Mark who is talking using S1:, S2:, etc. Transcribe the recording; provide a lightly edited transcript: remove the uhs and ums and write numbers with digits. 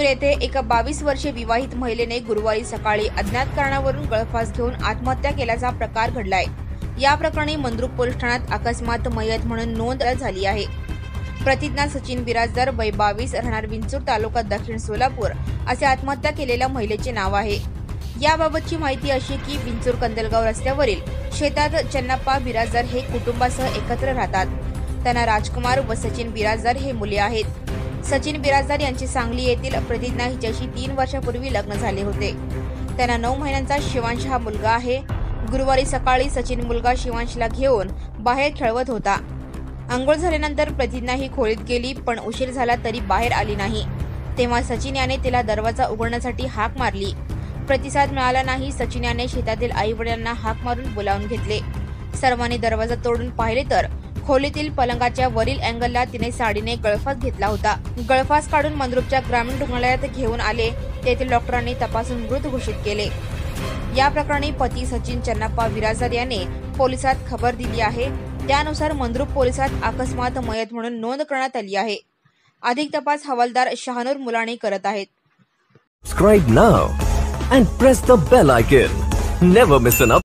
S1: येथे एका 22 वर्षीय विवाहित महिलेने गुरुवारी सकाळी अज्ञात कारणावरून गळफास घेऊन आत्महत्या केल्याचा प्रकार घडलाय। या प्रकरणी मंद्रुप पोलीस ठाण्यात अकस्मात मयत म्हणून नोंद झाली आहे। प्रतिज्ञा सचिन बिराजदार वय 22 राहणार विंचूर तालुका दक्षिण सोलापूर असे आत्महत्या केलेल्या महिलेचे नाव आहे। याबाबतची माहिती अशी की विंचूर कंदलगाव रस्त्यावरील शेतात चन्नाप्पा बिराजदार हे कुटुंबासह एकत्र राहतात। त्यांना राजकुमार व सचिन बिराजदार हे मुले आहेत। सचिन बिराजदार यांचे सांगली येथील प्रतिज्ञा हिच्याशी 3 वर्षापूर्वी लग्न झाले होते। त्यांना 9 महिन्यांचा शिवांश हा मुलगा आहे। गुरुवारी सकाळी सचिन मुलगा शिवांशला घेऊन बाहेर खेळवत होता। अंघोळ झाल्यानंतर प्रतिज्ञा ही खोलीत गेली, पण उशीर झाला तरी बाहेर आली नाही। तेव्हा सचिन याने तिला दरवाजा उघडण्यासाठी हाक मारली। प्रतिसाद मिळाला नाही। सचिन याने शेतातील आई-वडिलांना हाक मारून बोलावून घेतले। सर्वांनी दरवाजा तोडून पाहिले तर खोलीतील पलंगाच्या वरील अँगलला तिने साडीने गळफास घेतला होता। गळफास काढून मंद्रुपच्या ग्रामीण रुग्णालयात घेऊन आले। तेथील डॉक्टरांनी तपासून मृत घोषित केले। या प्रकरणी पती सचिन चन्नाप्पा बिराजदार याने पोलिसात खबर दिली आहे। त्यानुसार मंद्रुप पोलिसात अकस्मात मयत म्हणून नोंद करण्यात आली आहे। अधिक तपास हवालदार शहानूर मुलाणी करत आहेत।
S2: Subscribe now and press the bell icon. Never miss an update.